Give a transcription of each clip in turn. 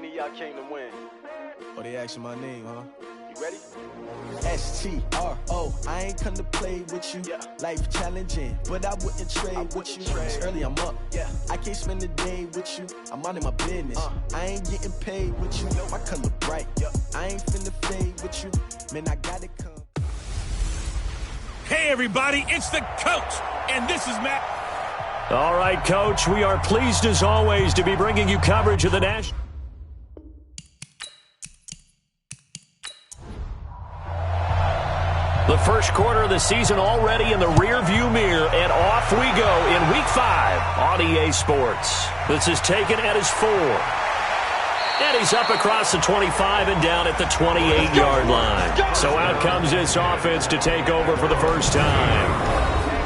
me, y'all came to win. Oh, they asking my name, huh? You ready? S-T-R-O, I ain't come to play with you. Yeah. Life challenging, but I wouldn't trade with you. It's early, I'm up. Yeah. I can't spend the day with you. I'm out in my business. I ain't getting paid with you. My color bright. I ain't finna fade with you. Man, I gotta come. Hey, everybody, it's the coach, and this is Matt. All right, Coach, we are pleased as always to be bringing you coverage of the National. The first quarter of the season already in the rearview mirror, and off we go in Week 5 on EA Sports. This is taken at his 4. And he's up across the 25 and down at the 28-yard line. So out comes this offense to take over for the first time.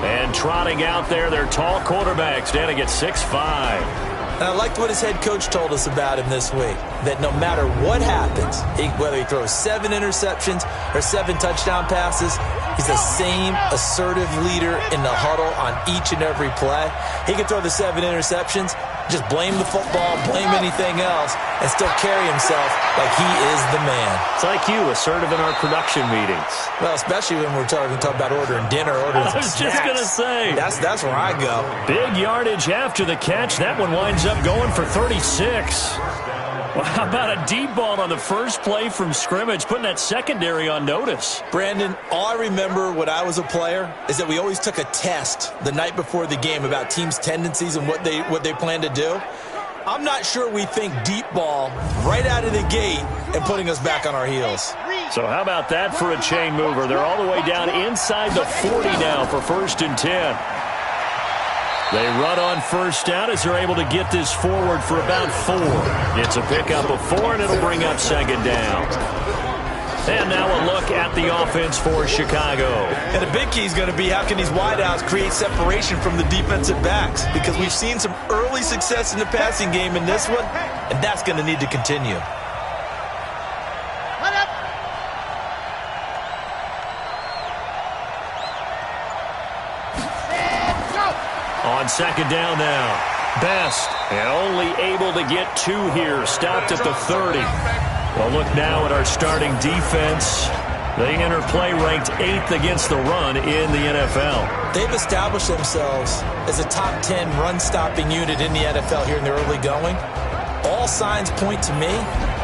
And trotting out there, their tall quarterback standing at 6'5". And I liked what his head coach told us about him this week, that no matter what happens, whether he throws 7 interceptions or 7 touchdown passes, he's the same assertive leader in the huddle on each and every play. He can throw the 7 interceptions, just blame the football, blame anything else, and still carry himself like he is the man. It's like you, assertive in our production meetings. Well, especially when we're talking about ordering dinner, ordering some snacks. I was just going to say. That's where I go. Big yardage after the catch. That one winds up going for 36. Well, how about a deep ball on the first play from scrimmage, putting that secondary on notice? Brandon, all I remember when I was a player is that we always took a test the night before the game about teams' tendencies and what they plan to do. I'm not sure we think deep ball right out of the gate and putting us back on our heels. So how about that for a chain mover? They're all the way down inside the 40 now for 1st and 10. They run on first down as they're able to get this forward for about 4. It's a pickup of 4, and it'll bring up 2nd down. And now a look at the offense for Chicago. And the big key is going to be how can these wideouts create separation from the defensive backs? Because we've seen some early success in the passing game in this one, and that's going to need to continue. On 2nd down now. Best, and only able to get 2 here. Stopped at the 30. Well, look now at our starting defense. They enter play ranked 8th against the run in the NFL. They've established themselves as a top 10 run-stopping unit in the NFL here in the early going. All signs point to me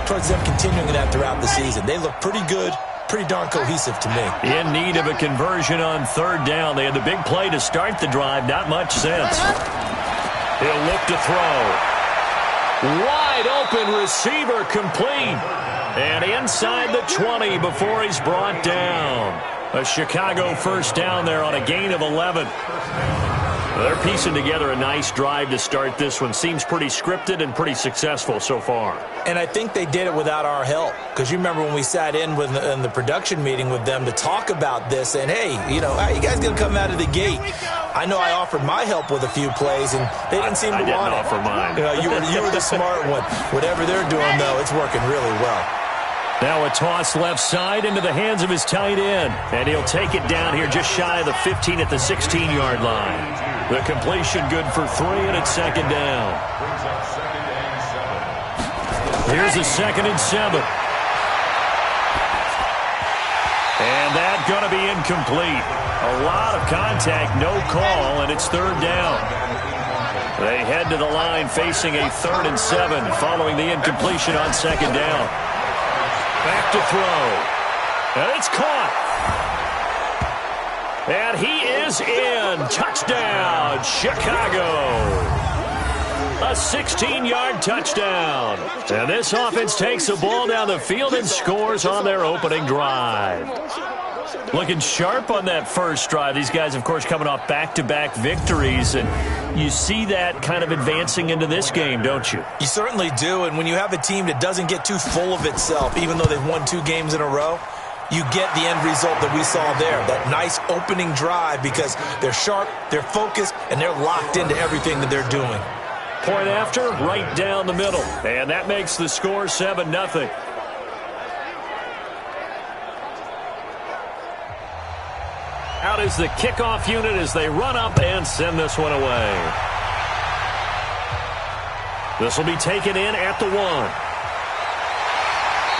towards them continuing that throughout the season. They look pretty good. Pretty darn cohesive to me. In need of a conversion on 3rd down. They had the big play to start the drive. Not much sense. He'll look to throw. Wide open receiver complete. And inside the 20 before he's brought down. A Chicago 1st down there on a gain of 11. They're piecing together a nice drive to start this one. Seems pretty scripted and pretty successful so far. And I think they did it without our help. Because you remember when we sat in the production meeting with them to talk about this. And, hey, you know, how you guys going to come out of the gate? I know I offered my help with a few plays, and they didn't seem to want it. I didn't offer mine. You know, you were the smart one. Whatever they're doing, though, it's working really well. Now a toss left side into the hands of his tight end. And he'll take it down here just shy of the 15 at the 16-yard line. The completion good for 3, and it's 2nd down. Here's a 2nd and 7. And that's going to be incomplete. A lot of contact, no call, and it's 3rd down. They head to the line facing a 3rd and 7 following the incompletion on 2nd down. Back to throw. And it's caught. And he is in. Touchdown, Chicago. A 16-yard touchdown. And this offense takes the ball down the field and scores on their opening drive. Looking sharp on that first drive. These guys, of course, coming off back-to-back victories. And you see that kind of advancing into this game, don't you? You certainly do. And when you have a team that doesn't get too full of itself, even though they've won 2 games in a row, you get the end result that we saw there, that nice opening drive, because they're sharp, they're focused, and they're locked into everything that they're doing. Point after, right down the middle. And that makes the score 7-0. Out is the kickoff unit as they run up and send this one away. This will be taken in at the 1.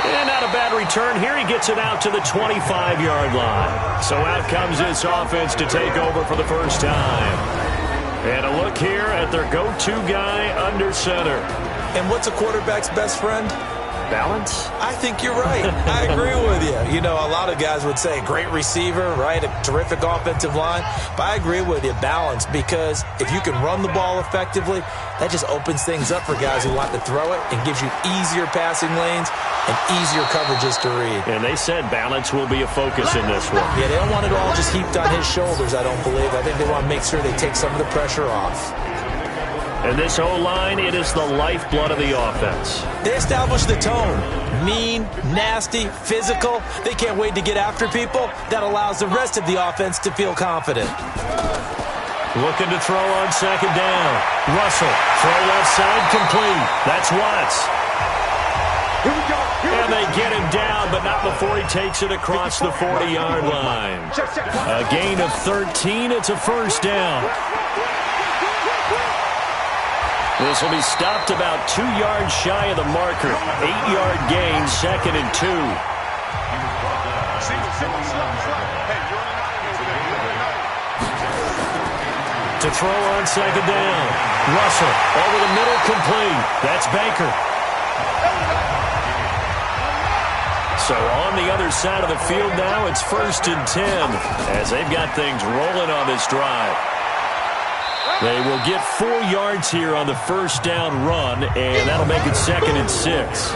And not a bad return here. He gets it out to the 25-yard line. So out comes this offense to take over for the first time. And a look here at their go-to guy under center. And what's a quarterback's best friend? Balance? I think you're right. I agree with you. You know, a lot of guys would say great receiver, right? A terrific offensive line. But I agree with you, balance, because if you can run the ball effectively, that just opens things up for guys who want to throw it and gives you easier passing lanes and easier coverages to read. And they said balance will be a focus in this one. Yeah, they don't want it all just heaped on his shoulders, I don't believe. I think they want to make sure they take some of the pressure off. And this O-line, it is the lifeblood of the offense. They establish the tone. Mean, nasty, physical. They can't wait to get after people. That allows the rest of the offense to feel confident. Looking to throw on second down. Russell, throw left side, complete. That's Watts. Here we go. And they get him down, but not before he takes it across the 40-yard line. A gain of 13. It's a first down. This will be stopped about 2 yards shy of the marker. 8-yard gain, 2nd and 2. To throw on second down. Russell over the middle, complete. That's Baker. So on the other side of the field now, it's 1st and 10 as they've got things rolling on this drive. They will get 4 yards here on the first down run, and that'll make it 2nd and 6.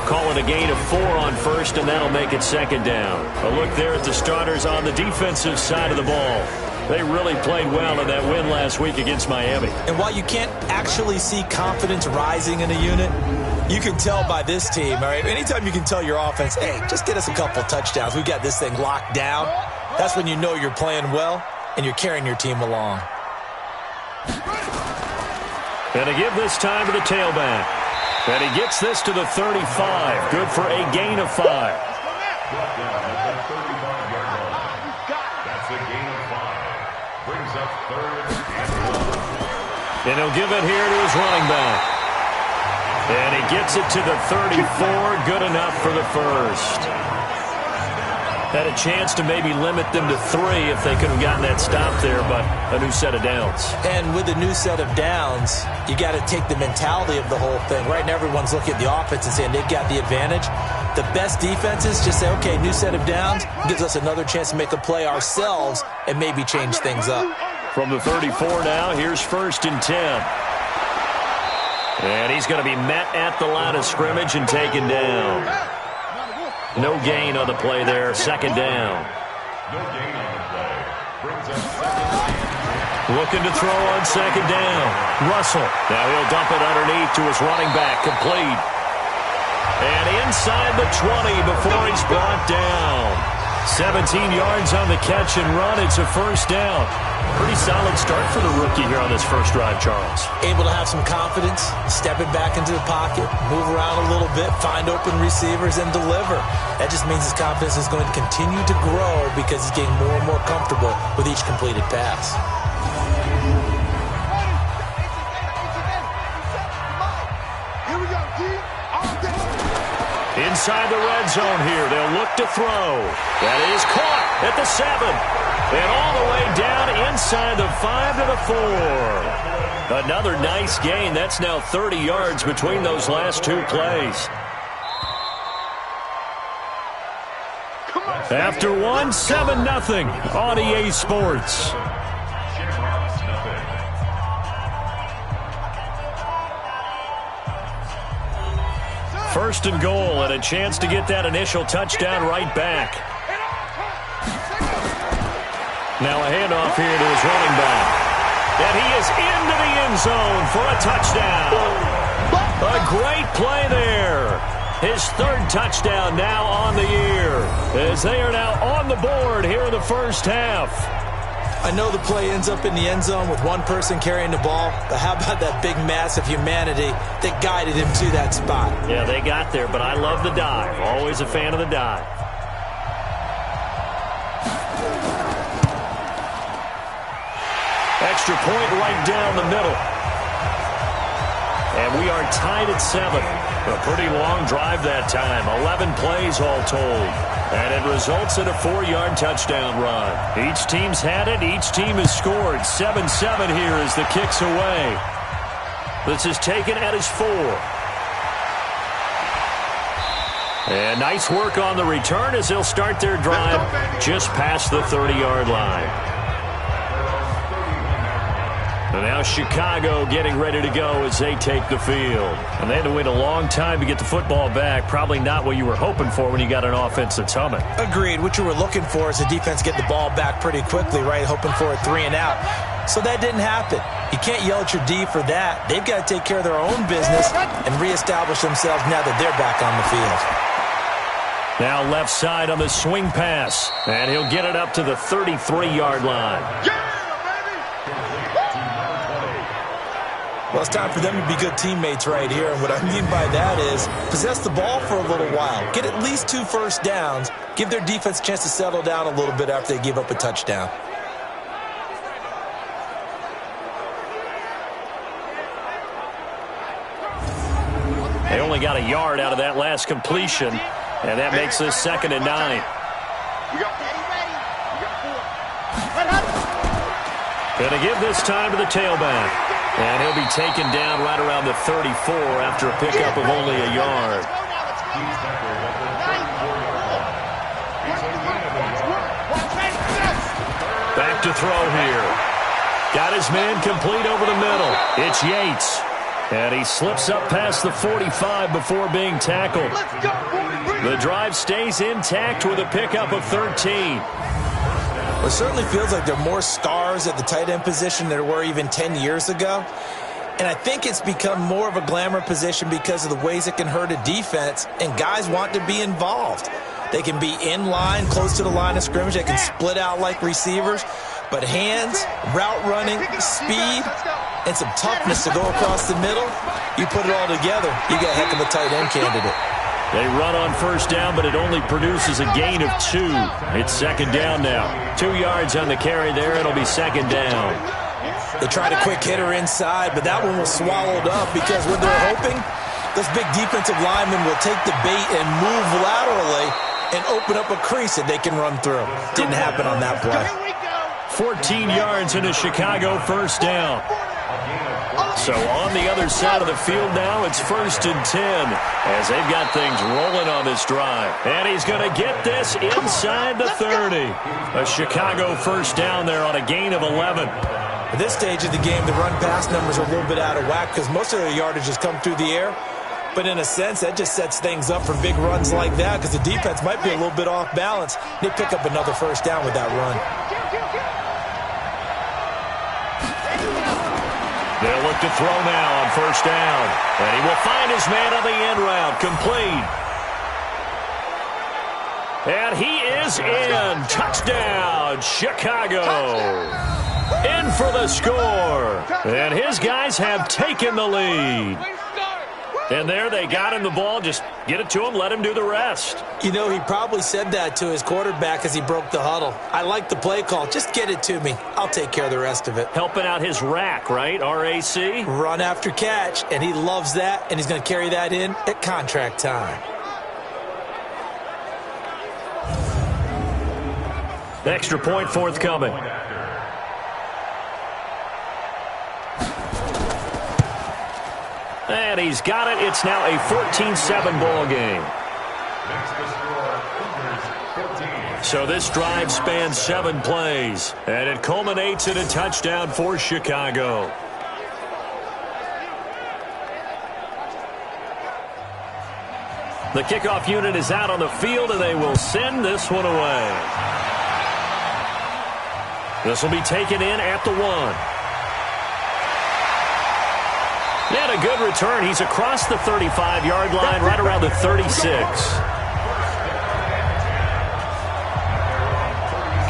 Call it a gain of 4 on first, and that'll make it 2nd down. A look there at the starters on the defensive side of the ball. They really played well in that win last week against Miami. And while you can't actually see confidence rising in a unit, you can tell by this team, all right? Anytime you can tell your offense, hey, just get us a couple touchdowns. We've got this thing locked down. That's when you know you're playing well and you're carrying your team along. And to give this time to the tailback. And he gets this to the 35. Good for a gain of 5. That's a gain of 5. Brings up 3rd and 1. And he'll give it here to his running back. And he gets it to the 34. Good enough for the first. Had a chance to maybe limit them to 3 if they could have gotten that stop there, but a new set of downs. And with a new set of downs, you got to take the mentality of the whole thing. Right now, everyone's looking at the offense and saying they've got the advantage. The best defenses just say, okay, new set of downs gives us another chance to make a play ourselves and maybe change things up. From the 34 now, here's 1st and 10. And he's going to be met at the line of scrimmage and taken down. No gain on the play there, 2nd down. No gain on the play. Brings up 2nd. Looking to throw on 2nd down. Russell. Now he'll dump it underneath to his running back, complete. And inside the 20 before he's brought down. 17 yards on the catch and run. It's a first down. Pretty solid start for the rookie here on this first drive, Charles. Able to have some confidence, stepping back into the pocket, move around a little bit, find open receivers, and deliver. That just means his confidence is going to continue to grow because he's getting more and more comfortable with each completed pass. Here we go, D. Inside the red zone here, they'll look to throw. That is caught at the 7. And all the way down inside the 5 to the 4. Another nice gain. That's now 30 yards between those last 2 plays. After one, 7-0 on EA Sports. Shamrocks, nothing. First and goal, and a chance to get that initial touchdown right back. Now a handoff here to his running back. And he is into the end zone for a touchdown. A great play there. His 3rd touchdown now on the year, as they are now on the board here in the first half. I know the play ends up in the end zone with one person carrying the ball, but how about that big mass of humanity that guided him to that spot? Yeah, they got there, but I love the dive. Always a fan of the dive. Extra point right down the middle. And we are tied at 7. A pretty long drive that time. 11 plays all told. And it results in a 4-yard touchdown run. Each team's had it. Each team has scored. 7-7 here as the kick's away. This is taken at his 4. And nice work on the return as they'll start their drive just past the 30-yard line. And now Chicago getting ready to go as they take the field. And they had to wait a long time to get the football back. Probably not what you were hoping for when you got an offense that's humming. Agreed. What you were looking for is the defense get the ball back pretty quickly, right? Hoping for a 3 and out. So that didn't happen. You can't yell at your D for that. They've got to take care of their own business and reestablish themselves now that they're back on the field. Now left side on the swing pass. And he'll get it up to the 33-yard line. Well, it's time for them to be good teammates right here. And what I mean by that is possess the ball for a little while. Get at least 2 first downs. Give their defense a chance to settle down a little bit after they give up a touchdown. They only got a yard out of that last completion. And that makes this 2nd and 9. Going to give this time to the tailback. And he'll be taken down right around the 34 after a pickup of only a yard. Back to throw here. Got his man complete over the middle. It's Yates. And he slips up past the 45 before being tackled. The drive stays intact with a pickup of 13. It certainly feels like there are more stars at the tight end position than there were even 10 years ago. And I think it's become more of a glamour position because of the ways it can hurt a defense, and guys want to be involved. They can be in line, close to the line of scrimmage. They can split out like receivers. But hands, route running, speed, and some toughness to go across the middle, you put it all together, you got a heck of a tight end candidate. They run on first down, but it only produces a gain of 2. It's 2nd down now. 2 yards on the carry there. It'll be 2nd down. They tried a quick hitter inside, but that one was swallowed up because when they're hoping, those big defensive linemen will take the bait and move laterally and open up a crease that they can run through. Didn't happen on that play. 14 yards in a Chicago first down. So on the other side of the field now, it's 1st and 10 as they've got things rolling on this drive. And he's going to get this inside the 30. A Chicago first down there on a gain of 11. At this stage of the game, the run-pass numbers are a little bit out of whack because most of their yardage has come through the air. But in a sense, that just sets things up for big runs like that because the defense might be a little bit off balance. They pick up another first down with that run. They'll look to throw now on first down. And he will find his man on the end route. Complete. And he is in. Touchdown, Chicago. In for the score. And his guys have taken the lead. And there they got him the ball. Just get it to him, let him do the rest. You know, he probably said that to his quarterback as he broke the huddle. I like the play call. Just get it to me. I'll take care of the rest of it. Helping out his rack, right? R-A-C? Run after catch, and he loves that, and he's going to carry that in at contract time. Extra point forthcoming. And he's got it. It's now a 14-7 ball game. So this drive spans 7 plays, and it culminates in a touchdown for Chicago. The kickoff unit is out on the field, and they will send this one away. This will be taken in at the 1. And a good return. He's across the 35-yard line, right around the 36.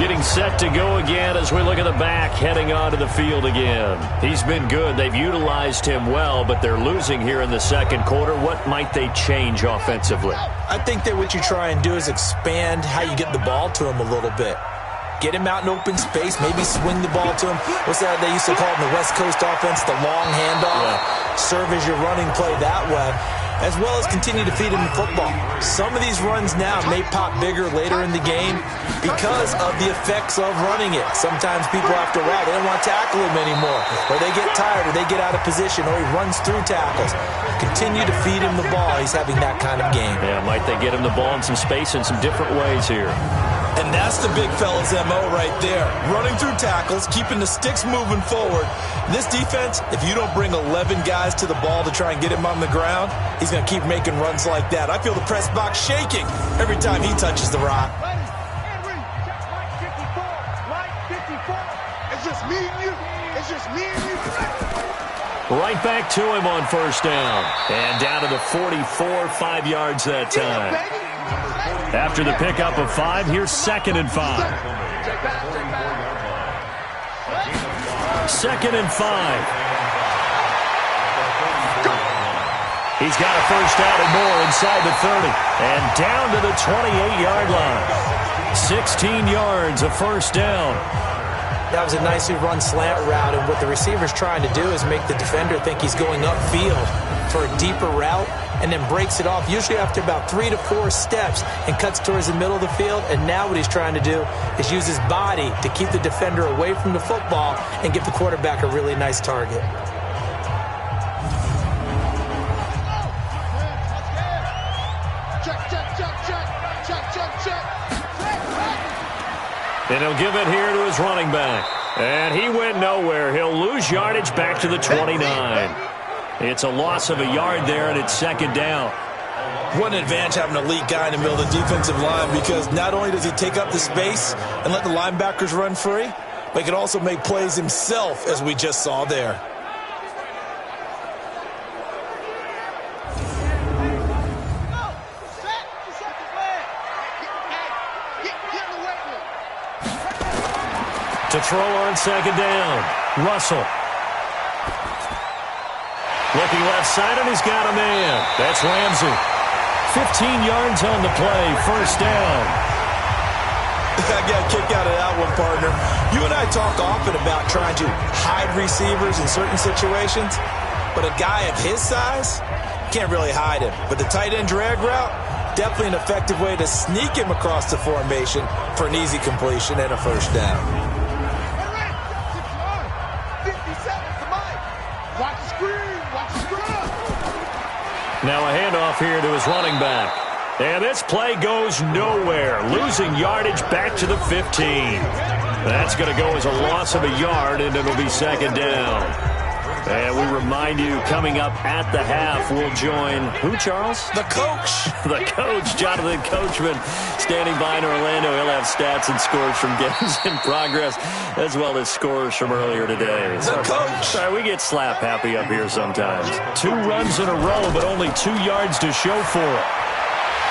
Getting set to go again as we look at the back, heading onto the field again. He's been good. They've utilized him well, but they're losing here in the second quarter. What might they change offensively? I think that what you try and do is expand how you get the ball to him a little bit. Get him out in open space, maybe swing the ball to him. What's that they used to call it in the West Coast offense, the long handoff? Yeah. Serve as your running play that way. as well as continue to feed him the football. Some of these runs now may pop bigger later in the game because of the effects of running it. Sometimes people after a while, they don't want to tackle him anymore, or they get tired, or they get out of position, or he runs through tackles. Continue to feed him the ball. He's having that kind of game. Yeah, might they get him the ball in some space in some different ways here. And that's the big fella's MO right there. Running through tackles, keeping the sticks moving forward. This defense, if you don't bring 11 guys to the ball to try and get him on the ground, he's going to keep making runs like that. I feel the press box shaking every time he touches the rock. It's just me and you. It's just me and you. Right back to him on first down. And down to the 44, 5 yards that time. After the pickup of 5, here's 2nd and 5. 2nd and 5. He's got a first down and more inside the 30. And down to the 28-yard line. 16 yards, a first down. That was a nicely run slant route, and what the receiver's trying to do is make the defender think he's going upfield for a deeper route, and then breaks it off, usually after about 3 to 4 steps, and cuts towards the middle of the field. And now what he's trying to do is use his body to keep the defender away from the football and give the quarterback a really nice target. And he'll give it here to his running back. And he went nowhere. He'll lose yardage back to the 29. It's a loss of a yard there, and it's 2nd down. What an advantage having an elite guy in the middle of the defensive line, because not only does he take up the space and let the linebackers run free, but he can also make plays himself, as we just saw there. To throw on 2nd down, Russell. Looking left side, and he's got a man. That's Ramsey. 15 yards on the play, first down. I got a kick out of that one, partner. You and I talk often about trying to hide receivers in certain situations, but a guy of his size, can't really hide him. But the tight end drag route, definitely an effective way to sneak him across the formation for an easy completion and a first down. Now a handoff here to his running back. And this play goes nowhere. Losing yardage back to the 15. That's going to go as a loss of a yard, and it'll be 2nd down. And we remind you, coming up at the half, we'll join who, Charles? The coach. The coach, Jonathan Coachman, standing by in Orlando. He'll have stats and scores from games in progress, as well as scores from earlier today. The coach. Sorry, we get slap happy up here sometimes. 2 runs in a row, but only 2 yards to show for it.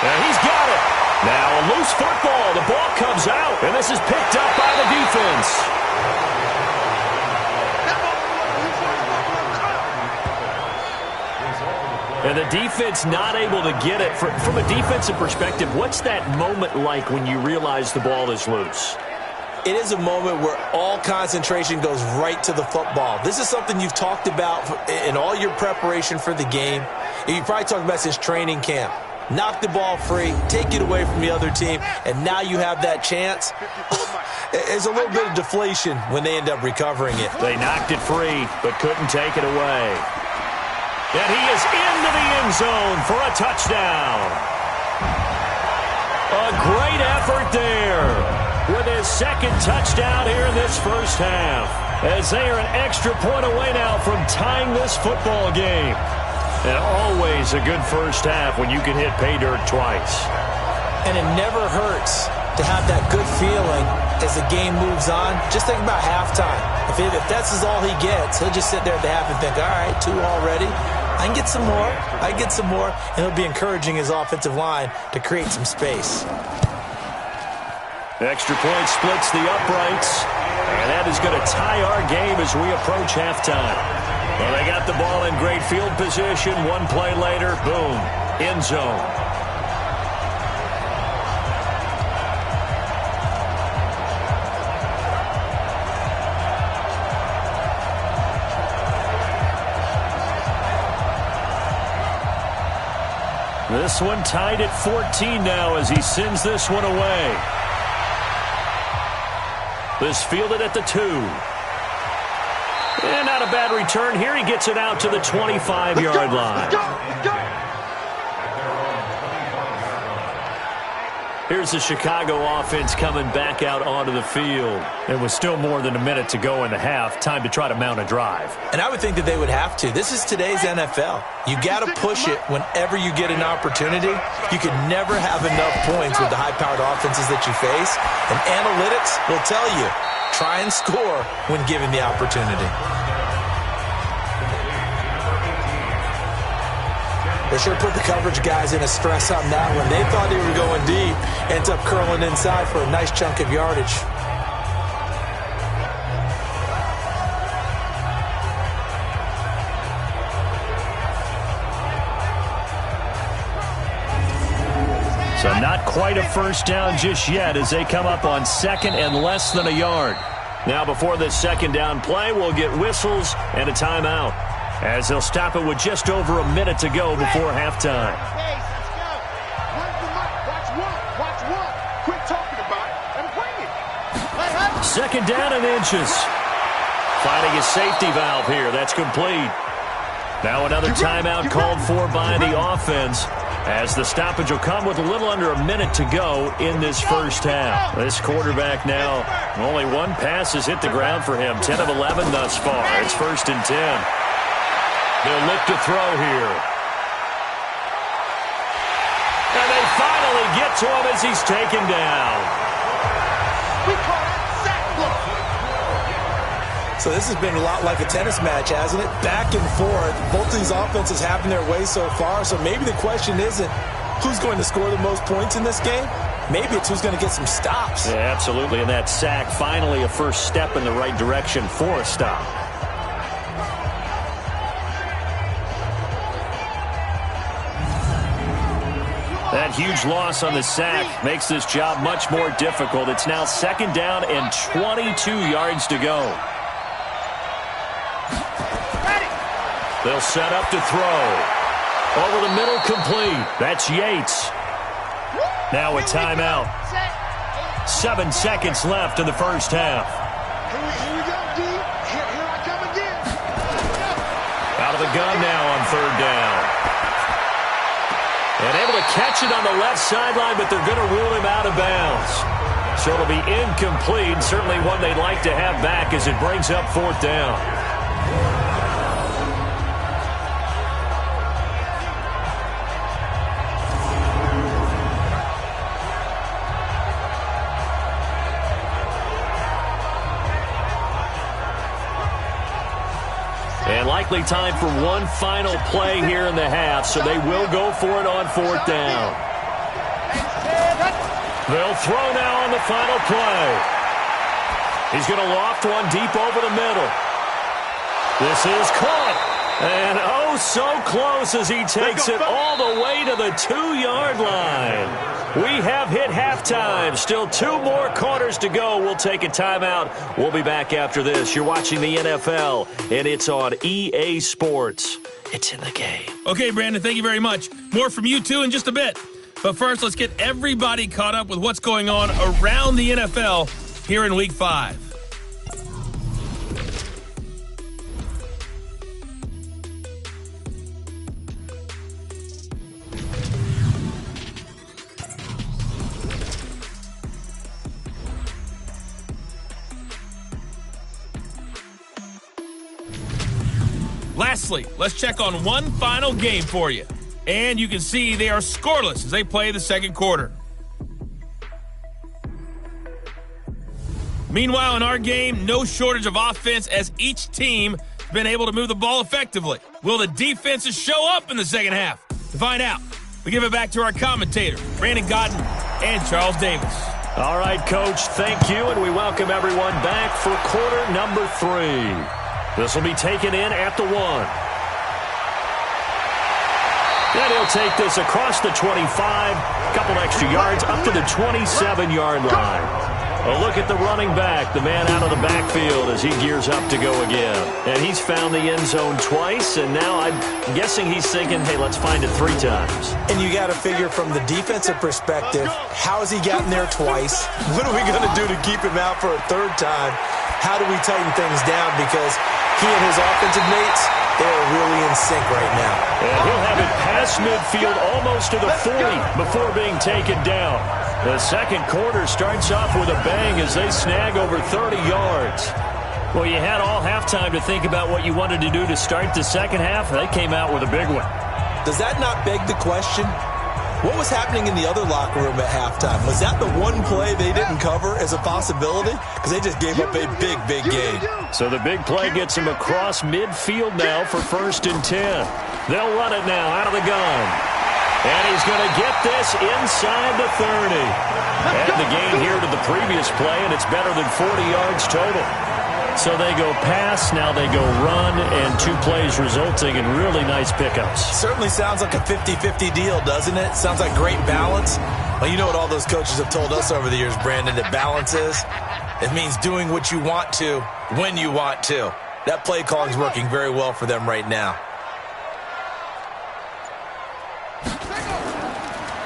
And he's got it. Now a loose football. The ball comes out, and this is picked up by the defense. And the defense not able to get it. From a defensive perspective, what's that moment like when you realize the ball is loose? It is a moment where all concentration goes right to the football. This is something you've talked about in all your preparation for the game. You probably talked about since training camp. Knock the ball free, take it away from the other team, and now you have that chance. There's a little bit of deflation when they end up recovering it. They knocked it free, but couldn't take it away. And he is into the end zone for a touchdown. A great effort there with his 2nd touchdown here in this first half, as they are an extra point away now from tying this football game. And always a good first half when you can hit pay dirt twice. And it never hurts to have that good feeling as the game moves on. Just think about halftime. If that's all he gets, he'll just sit there at the half and think, all right, 2 already. I can get some more. I can get some more. And he'll be encouraging his offensive line to create some space. Extra point splits the uprights. And that is going to tie our game as we approach halftime. Well, they got the ball in great field position. 1 play later, boom, end zone. This one tied at 14 now as he sends this one away. This fielded at the 2. And not a bad return here. He gets it out to the 25-yard line. Let's go. Here's the Chicago offense coming back out onto the field. It was still more than a minute to go in the half. Time to try to mount a drive. And I would think that they would have to. This is today's NFL. You got to push it whenever you get an opportunity. You can never have enough points with the high-powered offenses that you face. And analytics will tell you, try and score when given the opportunity. They sure put the coverage guys in a stress on that one. They thought they were going deep. Ends up curling inside for a nice chunk of yardage. So not quite a first down just yet as they come up on second and less than a yard. Now before this second down play, we'll get whistles and a timeout, as they'll stop it with just over a minute to go before halftime. Hey, let's go. Where's the mic? Watch one. Quit talking about it and bring it. Second down and inches. Finding a safety valve here. That's complete. Now another timeout called for by the offense, as the stoppage will come with a little under a minute to go in this first half. This quarterback now, only one pass has hit the ground for him. 10 of 11 thus far. It's 1st and 10. They'll look to throw here. And they finally get to him as he's taken down. We call that sack block. So this has been a lot like a tennis match, hasn't it? Back and forth. Both of these offenses having their way so far. So maybe the question isn't who's going to score the most points in this game. Maybe it's who's going to get some stops. Yeah, absolutely. And that sack, finally a first step in the right direction for a stop. That huge loss on the sack makes this job much more difficult. It's now second down and 22 yards to go. They'll set up to throw. Over the middle, complete. That's Yates. Now a timeout. 7 seconds left in the first half. Here we go, D. Here I come again. Out of the gun now on third down. And able to catch it on the left sideline, but they're going to rule him out of bounds. So it'll be incomplete. Certainly one they'd like to have back as it brings up fourth down. And likely time for one final play here in the half, so they will go for it on fourth down. They'll throw now on the final play. He's going to loft one deep over the middle. This is caught. And oh, so close as he takes it all the way to the 2-yard line. We have hit halftime. Still 2 more quarters to go. We'll take a timeout. We'll be back after this. You're watching the NFL, and it's on EA Sports. It's in the game. Okay, Brandon, thank you very much. More from you, too, in just a bit. But first, let's get everybody caught up with what's going on around the NFL here in Week 5. Lastly, let's check on one final game for you. And you can see they are scoreless as they play the second quarter. Meanwhile, in our game, no shortage of offense as each team has been able to move the ball effectively. Will the defenses show up in the second half? To find out, we give it back to our commentators, Brandon Godden and Charles Davis. All right, Coach, thank you, and we welcome everyone back for quarter number 3. This will be taken in at the 1. And he'll take this across the 25, couple extra yards, up to the 27-yard line. A look at the running back, the man out of the backfield as he gears up to go again. And he's found the end zone twice, and now I'm guessing he's thinking, hey, let's find it 3 times. And you got to figure from the defensive perspective, how has he gotten there twice? What are we going to do to keep him out for a 3rd time? How do we tighten things down? Because he and his offensive mates, they're really in sync right now. And he'll have it past midfield almost to the 40 before being taken down. The second quarter starts off with a bang as they snag over 30 yards. Well, you had all halftime to think about what you wanted to do to start the second half. They came out with a big one. Does that not beg the question? What was happening in the other locker room at halftime? Was that the one play they didn't cover as a possibility? Because they just gave up a big, big gain. So the big play gets him across midfield now for 1st and 10. They'll run it now out of the gun. And he's going to get this inside the 30. Add the gain here to the previous play, and it's better than 40 yards total. So they go pass, now they go run, and 2 plays resulting in really nice pickups. Certainly sounds like a 50-50 deal, doesn't it? Sounds like great balance. Well, you know what all those coaches have told us over the years, Brandon, that balance is? It means doing what you want to when you want to. That play calling is working very well for them right now.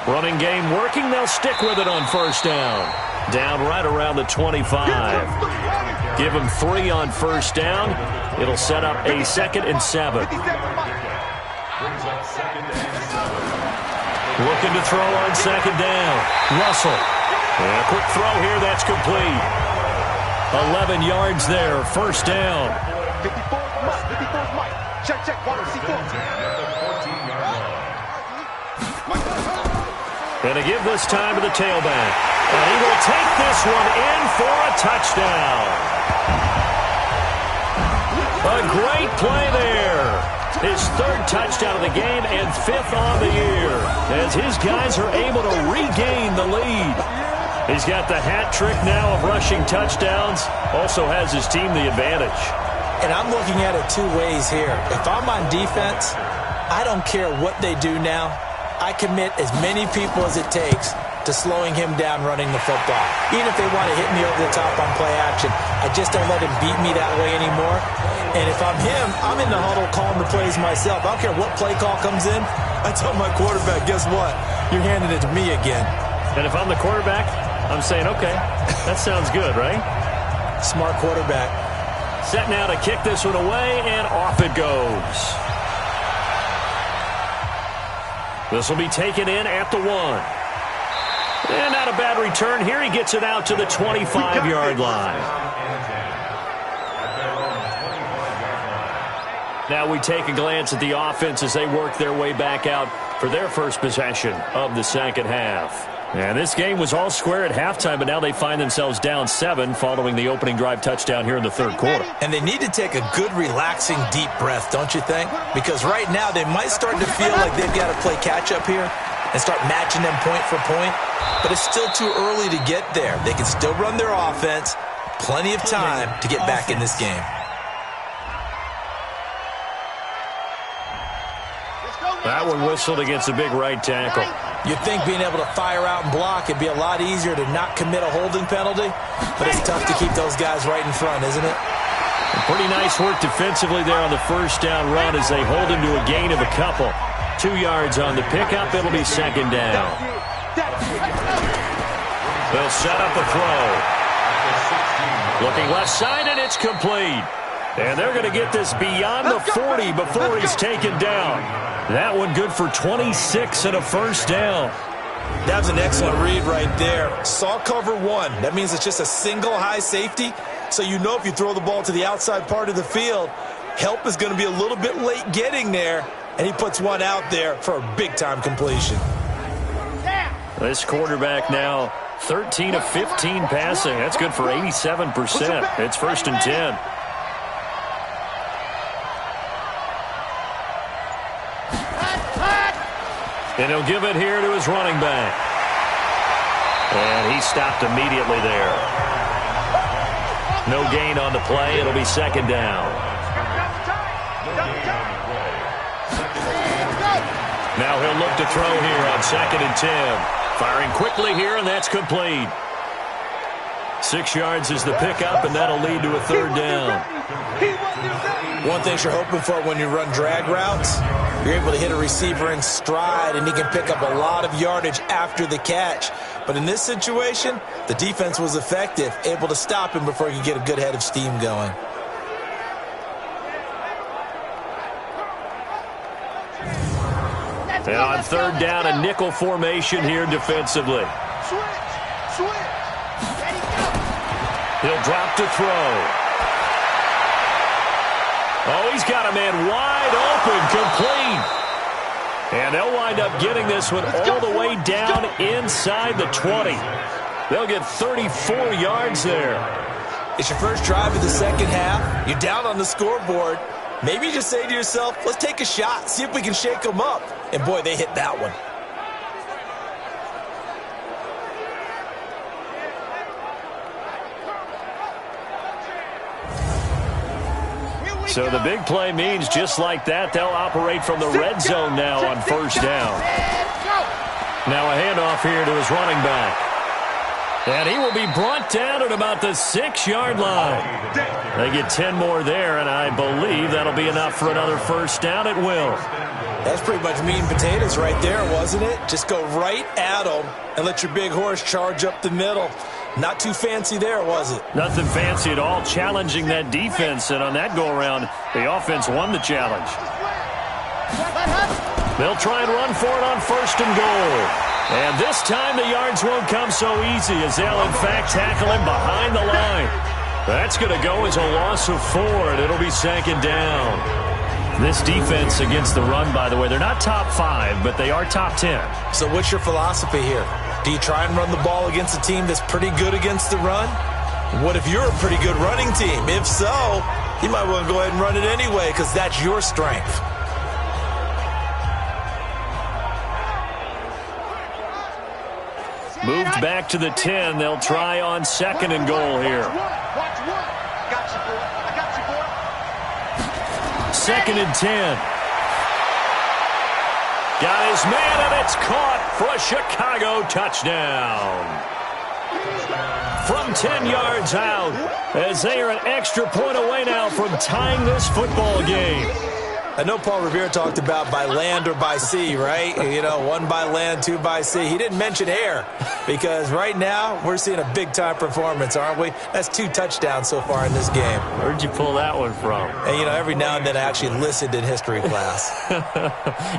Running game working. They'll stick with it on 1st down. Down right around the 25. Give them 3 on 1st down. It'll set up a 2nd and 7. Looking to throw on 2nd down. Russell. And a quick throw here. That's complete. 11 yards there. 1st down. 54's Mike. Check, 1, Going to give this time to the tailback. And he will take this one in for a touchdown. A great play there. His 3rd touchdown of the game and 5th on the year as his guys are able to regain the lead. He's got the hat trick now of rushing touchdowns. Also has his team the advantage. And I'm looking at it 2 ways here. If I'm on defense, I don't care what they do now. I commit as many people as it takes to slowing him down running the football. Even if they want to hit me over the top on play action, I just don't let him beat me that way anymore. And if I'm him, I'm in the huddle calling the plays myself. I don't care what play call comes in. I tell my quarterback, guess what? You're handing it to me again. And if I'm the quarterback, I'm saying, okay, that sounds good, right? Smart quarterback. Set now to kick this one away, and off it goes. This will be taken in at the 1. And not a bad return here. He gets it out to the 25-yard line. Now we take a glance at the offense as they work their way back out for their first possession of the second half. And this game was all square at halftime, but now they find themselves down 7 following the opening drive touchdown here in the 3rd quarter. And they need to take a good, relaxing, deep breath, don't you think? Because right now they might start to feel like they've got to play catch-up here and start matching them point for point. But it's still too early to get there. They can still run their offense. Plenty of time to get back in this game. That one whistled against a big right tackle. You'd think being able to fire out and block it'd be a lot easier to not commit a holding penalty, but it's tough to keep those guys right in front, isn't it? Pretty nice work defensively there on the 1st down run as they hold him to a gain of a couple. 2 yards on the pickup. It'll be 2nd down. They'll set up a throw. Looking left side, and it's complete. And they're going to get this beyond the 40 before he's taken down. That one good for 26 and a 1st down. That was an excellent read right there. Saw cover 1. That means it's just a single high safety. So you know if you throw the ball to the outside part of the field, help is going to be a little bit late getting there. And he puts one out there for a big-time completion. This quarterback now 13 of 15 passing. That's good for 87%. It's 1st and 10. And he'll give it here to his running back. And he stopped immediately there. No gain on the play. It'll be 2nd down. Now he'll look to throw here on 2nd and 10. Firing quickly here, and that's complete. 6 yards is the pickup, and that'll lead to a third down. One thing you're hoping for when you run drag routes, you're able to hit a receiver in stride, and he can pick up a lot of yardage after the catch. But in this situation, the defense was effective, able to stop him before he could get a good head of steam going. And on third down, a nickel formation here defensively. He'll drop to throw. Oh, he's got a man wide open, complete. And they'll wind up getting this one all the way down inside the 20. They'll get 34 yards there. It's your first drive of the second half. You're down on the scoreboard. Maybe you just say to yourself, let's take a shot, see if we can shake them up. And boy, they hit that one. So the big play means just like that, they'll operate from the red zone now on first down. Now a handoff here to his running back. And he will be brought down at about the 6-yard line. They get 10 more there, and I believe that'll be enough for another first down at will. That's pretty much meat and potatoes right there, wasn't it? Just go right at them and let your big horse charge up the middle. Not too fancy there, was it? Nothing fancy at all, challenging that defense, and on that go-around, the offense won the challenge. They'll try and run for it on first and goal. And this time the yards won't come so easy as they'll, in fact, tackle him behind the line. That's going to go as a loss of 4, and it'll be second down. This defense against the run, by the way, they're not top 5, but they are top 10. So what's your philosophy here? Do you try and run the ball against a team that's pretty good against the run? What if you're a pretty good running team? If so, you might want to go ahead and run it anyway because that's your strength. Moved back to the 10. They'll try on second and goal here. Second and 10. Got his man, and it's caught for a Chicago touchdown. From 10 yards out, as they are an extra point away now from tying this football game. I know Paul Revere talked about by land or by sea, right? You know, 1 by land, 2 by sea. He didn't mention air because right now we're seeing a big-time performance, aren't we? That's 2 touchdowns so far in this game. Where'd you pull that one from? And, you know, every now and then I actually listened in history class.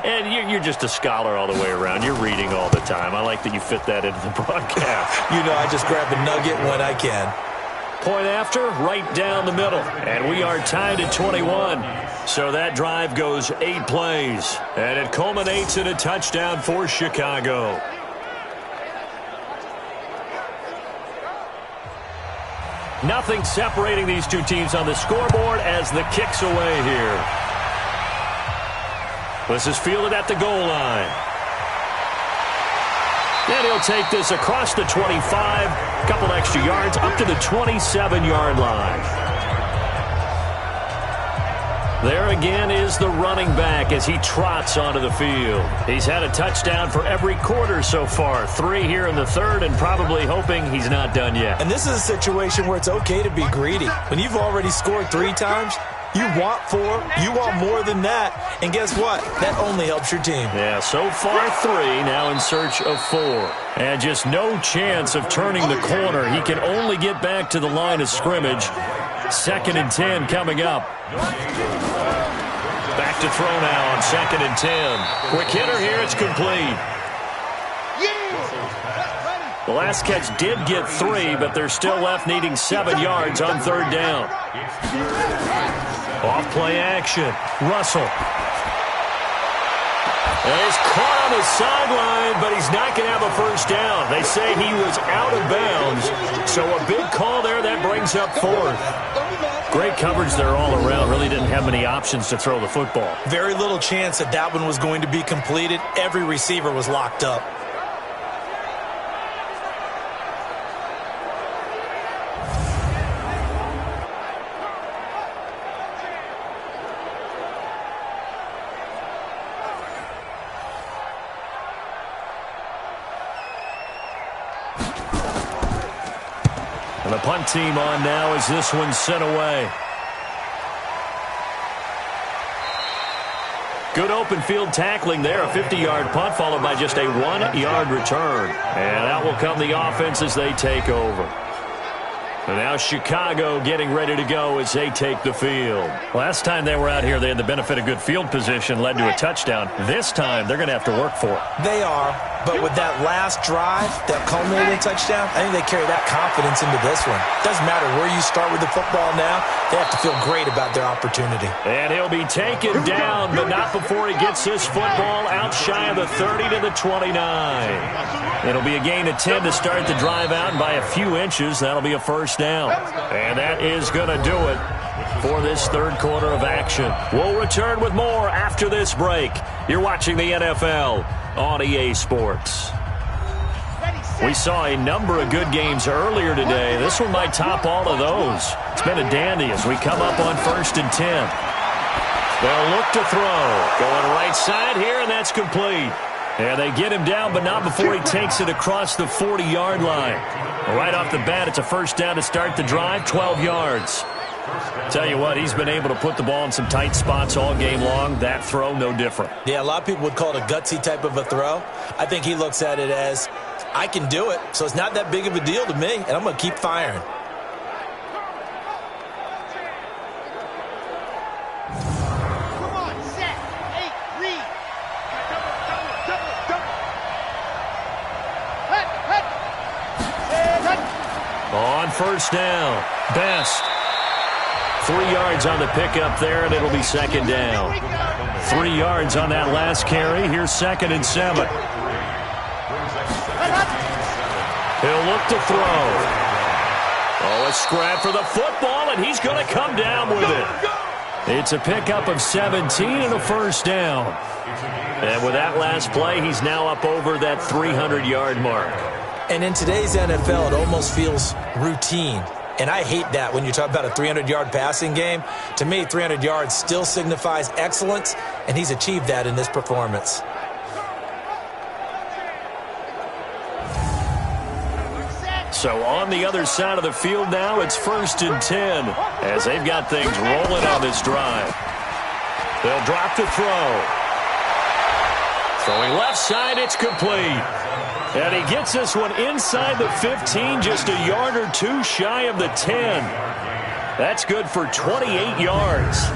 And you're just a scholar all the way around. You're reading all the time. I like that you fit that into the broadcast. You know, I just grab a nugget when I can. Point after, right down the middle. And we are tied at 21. So that drive goes 8 plays. And it culminates in a touchdown for Chicago. Nothing separating these two teams on the scoreboard as the kick's away here. This is fielded at the goal line. And he'll take this across the 25, a couple extra yards, up to the 27-yard line. There again is the running back as he trots onto the field. He's had a touchdown for every quarter so far. 3 here in the third, and probably hoping he's not done yet. And this is a situation where it's okay to be greedy. When you've already scored 3 times, you want 4, you want more than that. And guess what? That only helps your team. Yeah, so far 3, now in search of 4. And just no chance of turning the corner. He can only get back to the line of scrimmage. Second and 10 coming up. Back to throw now on second and 10. Quick hitter here, it's complete. The last catch did get 3, but they're still left needing 7 yards on third down. Off play action. Russell. And he's caught on the sideline, but he's not going to have a first down. They say he was out of bounds. So a big call there that brings up 4th. Great coverage there all around. Really didn't have many options to throw the football. Very little chance that that one was going to be completed. Every receiver was locked up. And the punt team on now as this one's sent away. Good open field tackling there. A 50-yard punt followed by just a 1-yard return. And out will come the offense as they take over. And now Chicago getting ready to go as they take the field. Last time they were out here, they had the benefit of good field position, led to a touchdown. This time, they're going to have to work for it. They are, but with that last drive that culminated in a touchdown, I think they carry that confidence into this one. Doesn't matter where you start with the football now, they have to feel great about their opportunity. And he'll be taken down, but not before he gets this football out shy of the 30 to the 29. It'll be a gain of 10 to start the drive out, and by a few inches, that'll be a first down. And that is going to do it for this third quarter of action. We'll return with more after this break. You're watching the NFL on EA Sports. We saw a number of good games earlier today. This one might top all of those. It's been a dandy as we come up on 1st and 10. They'll look to throw. Going right side here, and that's complete. And they get him down, but not before he takes it across the 40-yard line. Right off the bat, it's a first down to start the drive, 12 yards. Tell you what, he's been able to put the ball in some tight spots all game long. That throw, no different. Yeah, a lot of people would call it a gutsy type of a throw. I think he looks at it as, I can do it, so it's not that big of a deal to me, and I'm going to keep firing. On first down, Best. 3 yards on the pickup there, and it'll be second down. 3 yards on that last carry. Here's 2nd and 7. He'll look to throw. Oh, a scrap for the football, and he's going to come down with it. It's a pickup of 17 and a first down. And with that last play, he's now up over that 300-yard mark. And in today's NFL, it almost feels routine. And I hate that when you talk about a 300-yard passing game. To me, 300 yards still signifies excellence, and he's achieved that in this performance. So on the other side of the field now, it's 1st and 10 as they've got things rolling on this drive. They'll drop to throw. Throwing left side, it's complete. And he gets this one inside the 15, just a yard or two shy of the 10. That's good for 28 yards.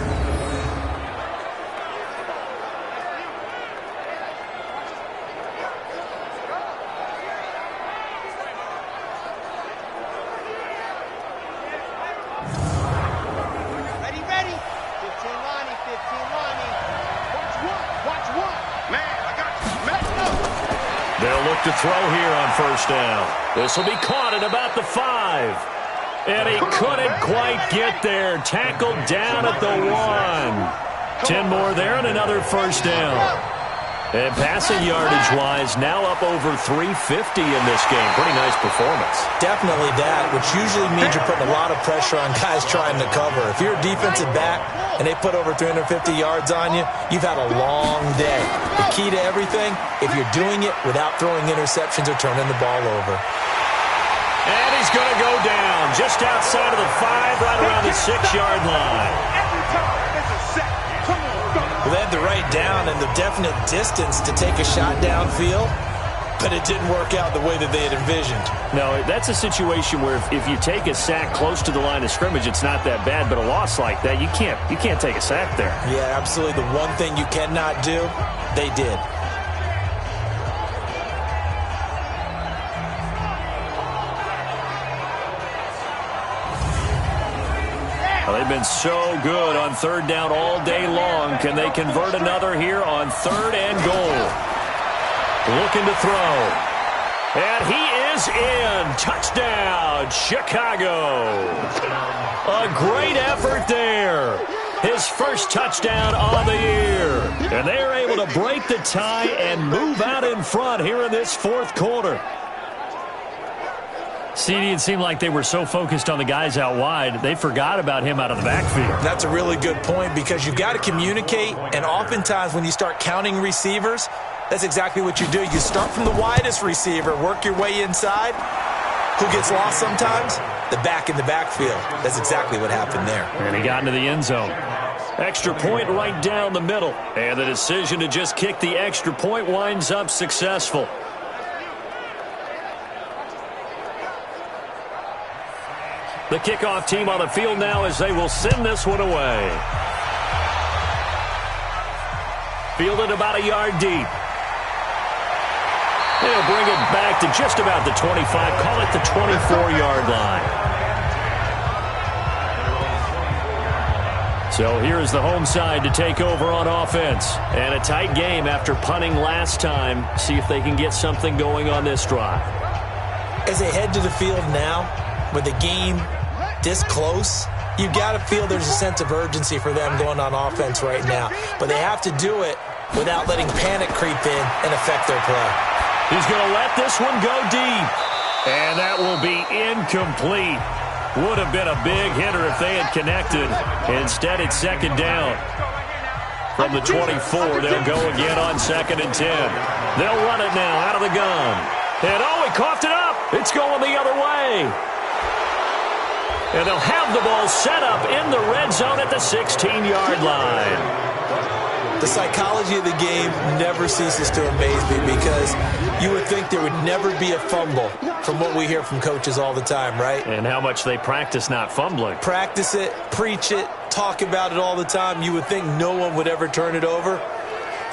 Ready. 15 Lonnie. Watch one. Man, I got you. Man, They'll look to throw here on first down. This will be caught at about the 5. And he couldn't quite get there. Tackled down at the 1. 10 more there and another first down. And passing yardage-wise, now up over 350 in this game. Pretty nice performance. Definitely that, which usually means you're putting a lot of pressure on guys trying to cover. If you're a defensive back and they put over 350 yards on you, you've had a long day. The key to everything, if you're doing it without throwing interceptions or turning the ball over. And he's going to go down just outside of the 5, right around the 6-yard line. every time it's a set. Come on, Well, they had the right down and the definite distance to take a shot downfield, but it didn't work out the way that they had envisioned. No, that's a situation where if you take a sack close to the line of scrimmage, it's not that bad, but a loss like that, you can't take a sack there. Yeah, absolutely. The one thing you cannot do, they did. Well, they've been so good on third down all day long. Can they convert another here on 3rd and goal? Looking to throw. And he is in. Touchdown, Chicago. A great effort there. His first touchdown on the year. And they are able to break the tie and move out in front here in this 4th quarter. CD, it seemed like they were so focused on the guys out wide, they forgot about him out of the backfield. That's a really good point because you've got to communicate, and oftentimes when you start counting receivers, that's exactly what you do. You start from the widest receiver, work your way inside. Who gets lost sometimes? the back in the backfield. That's exactly what happened there. And he got into the end zone. Extra point right down the middle. And the decision to just kick the extra point winds up successful. The kickoff team on the field now as they will send this one away. Fielded about a yard deep. They'll bring it back to just about the 25. Call it the 24-yard line. So here's the home side to take over on offense. And a tight game after punting last time. See if they can get something going on this drive. As they head to the field now, with the game this close, you got to feel there's a sense of urgency for them going on offense right now. But they have to do it without letting panic creep in and affect their play. He's going to let this one go deep. And that will be incomplete. Would have been a big hitter if they had connected. Instead, it's second down. From the 24, they'll go again on 2nd and 10. They'll run it now out of the gun. And oh, he coughed it up. It's going the other way. And they'll have the ball set up in the red zone at the 16-yard line. The psychology of the game never ceases to amaze me because you would think there would never be a fumble from what we hear from coaches all the time, right? And how much they practice not fumbling. Practice it, preach it, talk about it all the time. You would think no one would ever turn it over.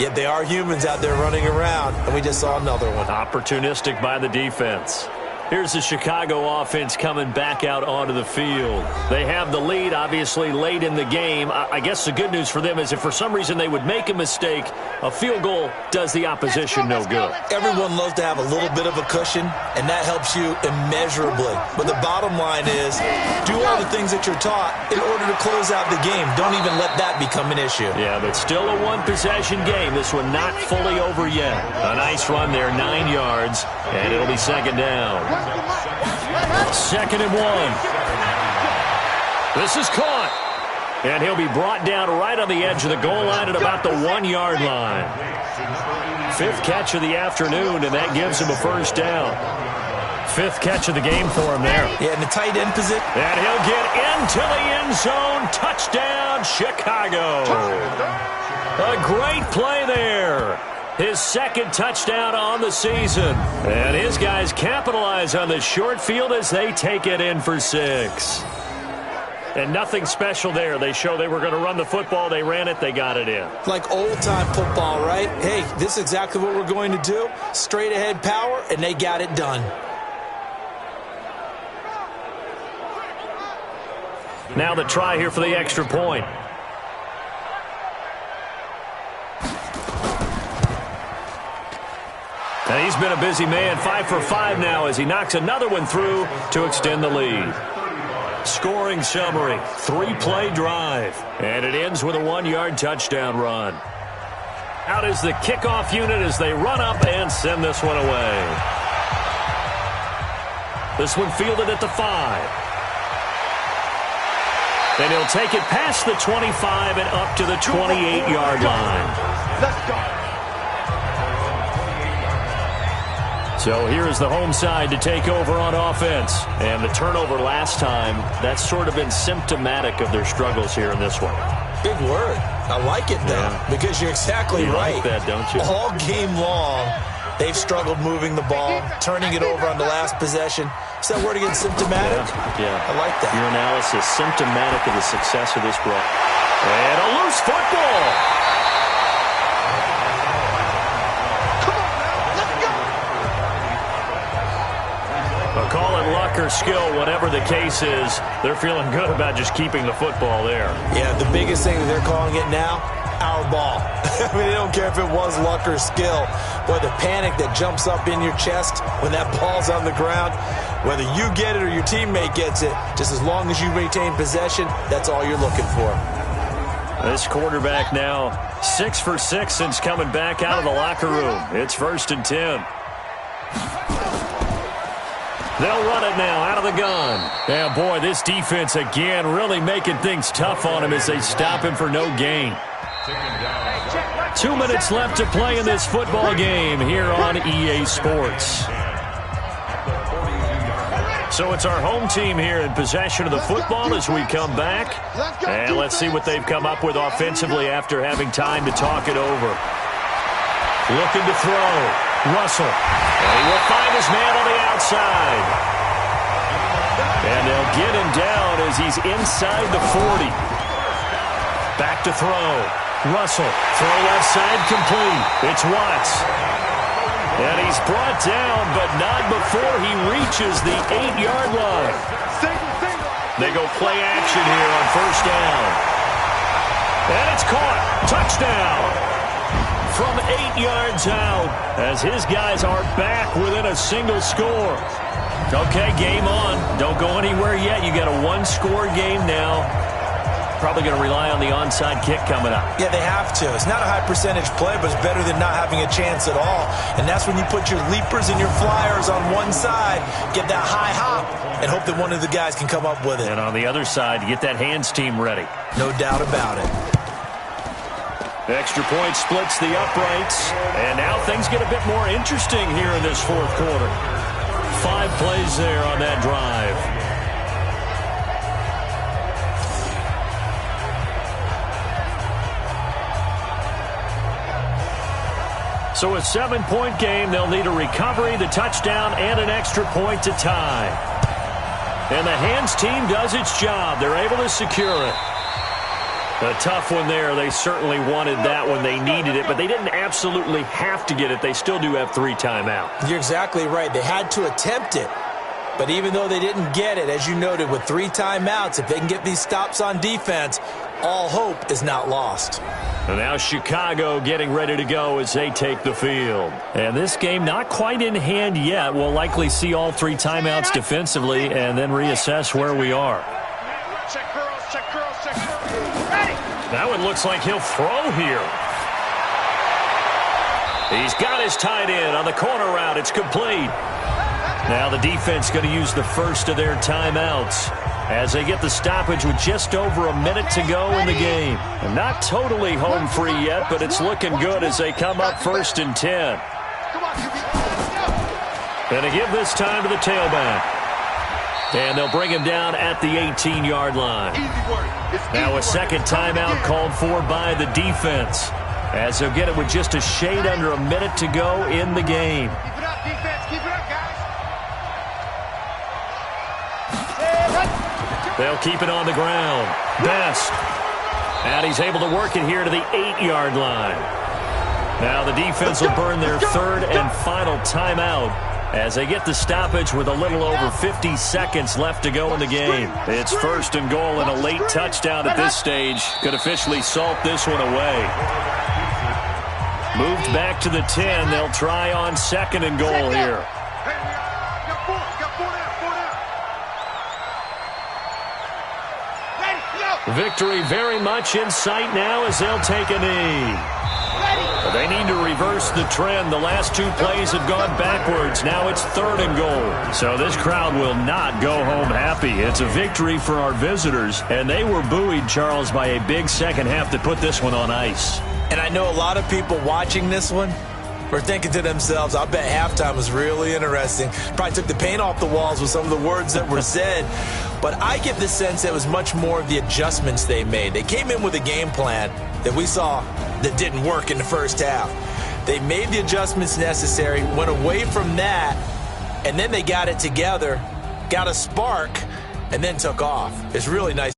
Yet they are humans out there running around, and we just saw another one. Opportunistic by the defense. Here's the Chicago offense coming back out onto the field. They have the lead, obviously, late in the game. I guess the good news for them is if for some reason they would make a mistake, a field goal does the opposition no good. Everyone loves to have a little bit of a cushion, and that helps you immeasurably. But the bottom line is do all the things that you're taught in order to close out the game. Don't even let that become an issue. Yeah, but still a one-possession game. This one not fully over yet. A nice run there, 9 yards, and it'll be second down. 2nd and 1. This is caught. And he'll be brought down right on the edge of the goal line at about the 1-yard line. 5th catch of the afternoon, and that gives him a first down. 5th catch of the game for him there. Yeah, in the tight end position. And he'll get into the end zone. Touchdown, Chicago. A great play there. His 2nd touchdown on the season. And his guys capitalize on the short field as they take it in for 6. And nothing special there. They show they were going to run the football. They ran it. They got it in. Like old-time football, right? Hey, this is exactly what we're going to do. Straight-ahead power, and they got it done. Now the try here for the extra point. And he's been a busy man, 5 for 5 now as he knocks another one through to extend the lead. Scoring summary, 3-play drive. And it ends with a 1-yard touchdown run. Out is the kickoff unit as they run up and send this one away. This one fielded at the 5. And he'll take it past the 25 and up to the 28-yard line. Let's go. So here's the home side to take over on offense. And the turnover last time, that's sort of been symptomatic of their struggles here in this one. Big word. I like it, though, because you're exactly right. You like that, don't you? All game long, they've struggled moving the ball, turning it over on the last possession. Is that word again, symptomatic? Yeah. I like that. Your analysis, symptomatic of the success of this ball. And a loose football. Call it luck or skill, whatever the case is, they're feeling good about just keeping the football there. Yeah, the biggest thing that they're calling it now, our ball. I mean, they don't care if it was luck or skill. Boy, the panic that jumps up in your chest when that ball's on the ground, whether you get it or your teammate gets it, just as long as you maintain possession, that's all you're looking for. This quarterback now 6 for 6 since coming back out of the locker room. It's 1st and 10. They'll run it now out of the gun. Yeah, boy, this defense again really making things tough on him as they stop him for no gain. 2 minutes left to play in this football game here on EA Sports. So it's our home team here in possession of the football as we come back. And let's see what they've come up with offensively after having time to talk it over. Looking to throw. Russell. And he will find his man on the outside. And they'll get him down as he's inside the 40. Back to throw. Russell. Throw left side complete. It's Watts. And he's brought down, but not before he reaches the 8-yard line. They go play action here on first down. And it's caught. Touchdown. From 8 yards out as his guys are back within a single score. Okay, game on. Don't go anywhere yet. You got a one-score game now. Probably going to rely on the onside kick coming up. Yeah, they have to. It's not a high-percentage play, but it's better than not having a chance at all. And that's when you put your leapers and your flyers on one side, get that high hop, and hope that one of the guys can come up with it. And on the other side, get that hands team ready. No doubt about it. Extra point splits the uprights. And now things get a bit more interesting here in this fourth quarter. 5 plays there on that drive. So a 7-point game. They'll need a recovery, the touchdown, and an extra point to tie. And the hands team does its job. They're able to secure it. A tough one there. They certainly wanted that when they needed it, but they didn't absolutely have to get it. They still do have 3 timeouts. You're exactly right. They had to attempt it. But even though they didn't get it, as you noted, with 3 timeouts, if they can get these stops on defense, all hope is not lost. And now Chicago getting ready to go as they take the field. And this game not quite in hand yet. We'll likely see all 3 timeouts defensively and then reassess where we are. Check girls, check girls, check girls. Ready. That one looks like he'll throw here. He's got his tight end on the corner route. It's complete. Now the defense going to use the first of their timeouts as they get the stoppage with just over a minute to go in the game. And not totally home free yet, but it's looking good as they come up 1st and 10. And they give this time to the tailback. And they'll bring him down at the 18-yard line. Now a second timeout called for by the defense as they'll get it with just a shade under a minute to go in the game. Keep it up, defense. Keep it up, guys. They'll keep it on the ground. Best. And he's able to work it here to the 8-yard line. Now the defense will burn their 3rd and final timeout as they get the stoppage with a little over 50 seconds left to go in the game. It's 1st and goal, and a late touchdown at this stage could officially salt this one away. Moved back to the 10. They'll try on 2nd and goal here. Victory very much in sight now as they'll take a knee. They need to reverse the trend. The last 2 plays have gone backwards. Now it's 3rd and goal. So this crowd will not go home happy. It's a victory for our visitors, and they were buoyed, Charles, by a big second half to put this one on ice. And I know a lot of people watching this one were thinking to themselves, I bet halftime was really interesting. Probably took the paint off the walls with some of the words that were said. But I get the sense that it was much more of the adjustments they made. They came in with a game plan that we saw that didn't work in the first half. They made the adjustments necessary, went away from that, and then they got it together, got a spark, and then took off. It's really nice